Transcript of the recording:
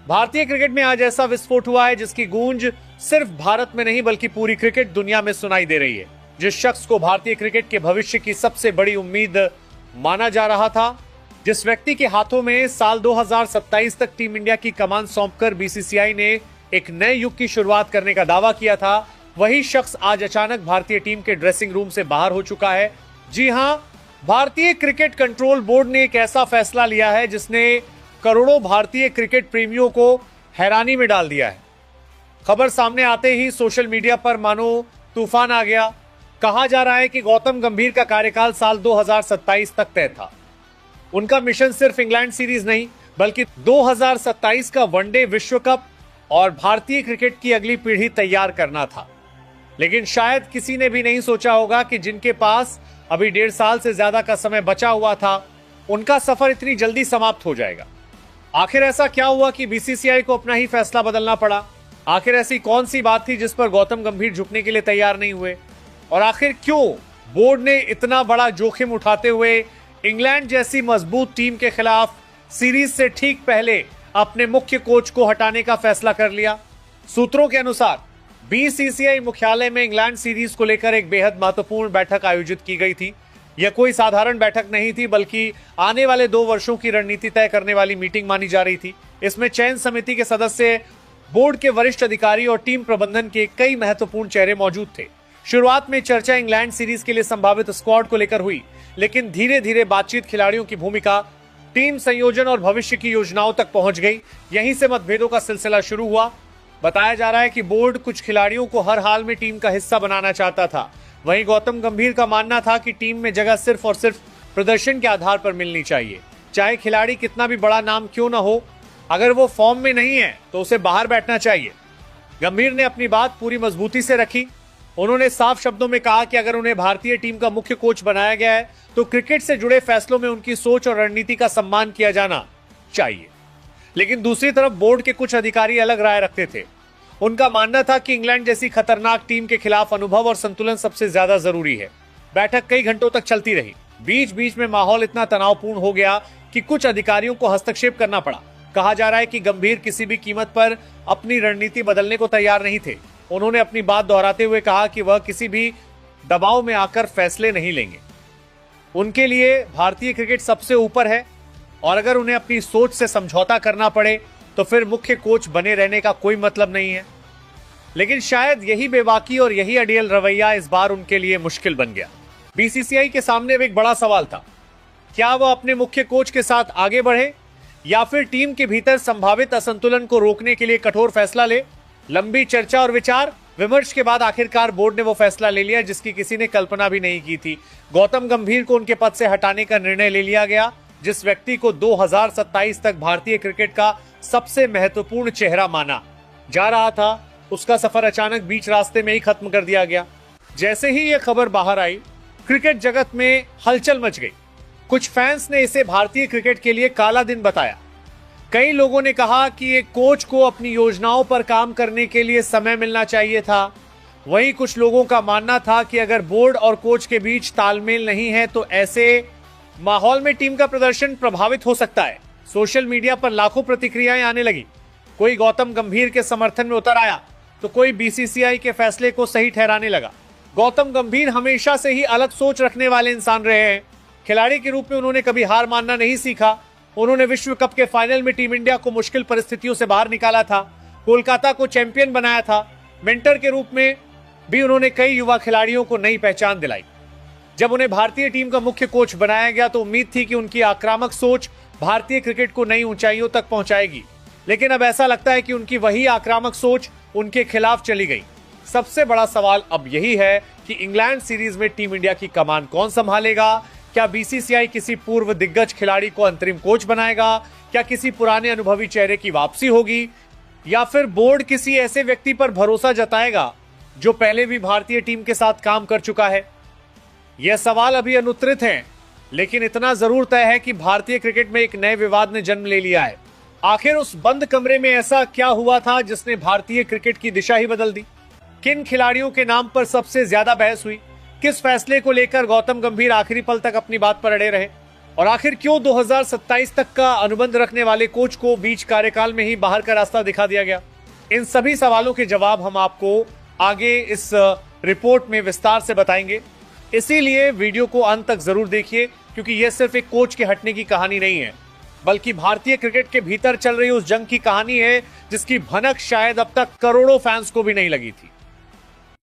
भारतीय क्रिकेट में आज ऐसा विस्फोट हुआ है जिसकी गूंज सिर्फ भारत में नहीं बल्कि पूरी क्रिकेट दुनिया में सुनाई दे रही है। जिस शख्स को भारतीय क्रिकेट के भविष्य की सबसे बड़ी उम्मीद माना जा रहा था, जिस व्यक्ति के हाथों में साल 2027 तक टीम इंडिया की कमान सौंपकर बीसीसीआई ने एक नए युग की शुरुआत करने का दावा किया था, वही शख्स आज अचानक भारतीय टीम के ड्रेसिंग रूम से बाहर हो चुका है। जी हां, भारतीय क्रिकेट कंट्रोल बोर्ड ने एक ऐसा फैसला लिया है जिसने करोड़ों भारतीय क्रिकेट प्रेमियों को हैरानी में डाल दिया है। खबर सामने आते ही सोशल मीडिया पर मानो तूफान आ गया। कहा जा रहा है कि गौतम गंभीर का कार्यकाल साल 2027 तक तय था। उनका मिशन सिर्फ इंग्लैंड सीरीज नहीं बल्कि 2027 का वनडे विश्व कप और भारतीय क्रिकेट की अगली पीढ़ी तैयार करना था। लेकिन शायद किसी ने भी नहीं सोचा होगा कि जिनके पास अभी 1.5 साल से ज्यादा का समय बचा हुआ था, उनका सफर इतनी जल्दी समाप्त हो जाएगा। आखिर ऐसा क्या हुआ कि बीसीसीआई को अपना ही फैसला बदलना पड़ा? आखिर ऐसी कौन सी बात थी जिस पर गौतम गंभीर झुकने के लिए तैयार नहीं हुए? और आखिर क्यों बोर्ड ने इतना बड़ा जोखिम उठाते हुए इंग्लैंड जैसी मजबूत टीम के खिलाफ सीरीज से ठीक पहले अपने मुख्य कोच को हटाने का फैसला कर लिया? सूत्रों के अनुसार बीसीसीआई मुख्यालय में इंग्लैंड सीरीज को लेकर एक बेहद महत्वपूर्ण बैठक आयोजित की गई थी। यह कोई साधारण बैठक नहीं थी बल्कि आने वाले 2 वर्षों की रणनीति तय करने वाली मीटिंग मानी जा रही थी। इसमें चयन समिति के सदस्य, बोर्ड के वरिष्ठ अधिकारी और टीम प्रबंधन के कई महत्वपूर्ण चेहरे मौजूद थे। शुरुआत में चर्चा इंग्लैंड सीरीज के लिए संभावित स्क्वाड को लेकर हुई, लेकिन धीरे धीरे बातचीत खिलाड़ियों की भूमिका, टीम संयोजन और भविष्य की योजनाओं तक पहुंच गई। यहीं से मतभेदों का सिलसिला शुरू हुआ। बताया जा रहा है कि बोर्ड कुछ खिलाड़ियों को हर हाल में टीम का हिस्सा बनाना चाहता था। वहीं गौतम गंभीर का मानना था कि टीम में जगह सिर्फ और सिर्फ प्रदर्शन के आधार पर मिलनी चाहिए, चाहे खिलाड़ी कितना भी बड़ा नाम क्यों ना हो। अगर वो फॉर्म में नहीं है तो उसे बाहर बैठना चाहिए। गंभीर ने अपनी बात पूरी मजबूती से रखी। उन्होंने साफ शब्दों में कहा कि अगर उन्हें भारतीय टीम का मुख्य कोच बनाया गया है तो क्रिकेट से जुड़े फैसलों में उनकी सोच और रणनीति का सम्मान किया जाना चाहिए। लेकिन दूसरी तरफ बोर्ड के कुछ अधिकारी अलग राय रखते थे। उनका मानना था कि इंग्लैंड जैसी खतरनाक टीम के खिलाफ अनुभव और संतुलन सबसे ज्यादा जरूरी है। बैठक कई घंटों तक चलती रही। बीच बीच में माहौल इतना तनावपूर्ण हो गया कि कुछ अधिकारियों को हस्तक्षेप करना पड़ा। कहा जा रहा है कि गंभीर किसी भी कीमत पर अपनी रणनीति बदलने को तैयार नहीं थे। उन्होंने अपनी बात दोहराते हुए कहा कि वह किसी भी दबाव में आकर फैसले नहीं लेंगे। उनके लिए भारतीय क्रिकेट सबसे ऊपर है और अगर उन्हें अपनी सोच से समझौता करना पड़े तो फिर मुख्य कोच बने रहने का कोई मतलब नहीं है। लेकिन शायद यही बेबाकी और यही अड़ियल रवैया इस बार उनके लिए मुश्किल बन गया। बीसीसीआई के सामने एक बड़ा सवाल था, क्या वह अपने मुख्य कोच के साथ आगे बढ़े या फिर टीम के भीतर संभावित असंतुलन को रोकने के लिए कठोर फैसला ले? लंबी चर्चा और विचार विमर्श के बाद आखिरकार बोर्ड ने वो फैसला ले लिया जिसकी किसी ने कल्पना भी नहीं की थी। गौतम गंभीर को उनके पद से हटाने का निर्णय ले लिया गया। जिस व्यक्ति को 2027 तक भारतीय क्रिकेट का सबसे महत्वपूर्ण चेहरा माना जा रहा था, उसका सफर अचानक बीच रास्ते में ही खत्म कर दिया गया। जैसे ही यह खबर बाहर आई, क्रिकेट जगत में हलचल मच गई। कुछ फैंस ने इसे भारतीय क्रिकेट के लिए काला दिन बताया। कई लोगों ने कहा कि एक कोच को अपनी योजनाओं पर काम करने के लिए समय मिलना चाहिए था। वहीं कुछ लोगों का मानना था कि अगर बोर्ड और कोच के बीच तालमेल नहीं है तो ऐसे माहौल में टीम का प्रदर्शन प्रभावित हो सकता है। सोशल मीडिया पर लाखों प्रतिक्रियाएं आने लगी। कोई गौतम गंभीर के समर्थन में उतर आया तो कोई बीसीसीआई के फैसले को सही ठहराने लगा। गौतम गंभीर हमेशा से ही अलग सोच रखने वाले इंसान रहे हैं। खिलाड़ी के रूप में उन्होंने कभी हार मानना नहीं सीखा। उन्होंने विश्व कप के फाइनल में टीम इंडिया को मुश्किल परिस्थितियों से बाहर निकाला था, कोलकाता को चैंपियन बनाया था। मेंटर के रूप में भी उन्होंने कई युवा खिलाड़ियों को नई पहचान दिलाई। जब उन्हें भारतीय टीम का मुख्य कोच बनाया गया तो उम्मीद थी कि उनकी आक्रामक सोच भारतीय क्रिकेट को नई ऊंचाइयों तक पहुंचाएगी। लेकिन अब ऐसा लगता है कि उनकी वही आक्रामक सोच उनके खिलाफ चली गई। सबसे बड़ा सवाल अब यही है कि इंग्लैंड सीरीज में टीम इंडिया की कमान कौन संभालेगा? क्या बीसीसीआई किसी पूर्व दिग्गज खिलाड़ी को अंतरिम कोच बनाएगा? क्या किसी पुराने अनुभवी चेहरे की वापसी होगी? या फिर बोर्ड किसी ऐसे व्यक्ति पर भरोसा जताएगा जो पहले भी भारतीय टीम के साथ काम कर चुका है? यह सवाल अभी अनुत्तरित हैं, लेकिन इतना जरूर तय है कि भारतीय क्रिकेट में एक नए विवाद ने जन्म ले लिया है। आखिर उस बंद कमरे में ऐसा क्या हुआ था जिसने भारतीय क्रिकेट की दिशा ही बदल दी? किन खिलाड़ियों के नाम पर सबसे ज्यादा बहस हुई? किस फैसले को लेकर गौतम गंभीर आखिरी पल तक अपनी बात पर अड़े रहे? और आखिर क्यों 2027 तक का अनुबंध रखने वाले कोच को बीच कार्यकाल में ही बाहर का रास्ता दिखा दिया गया? इन सभी सवालों के जवाब हम आपको आगे इस रिपोर्ट में विस्तार से बताएंगे। इसीलिए वीडियो को अंत तक जरूर देखिए, क्योंकि यह सिर्फ एक कोच के हटने की कहानी नहीं है, बल्कि भारतीय क्रिकेट के भीतर चल रही उस जंग की कहानी है जिसकी भनक शायद अब तक करोड़ों फैंस को भी नहीं लगी थी।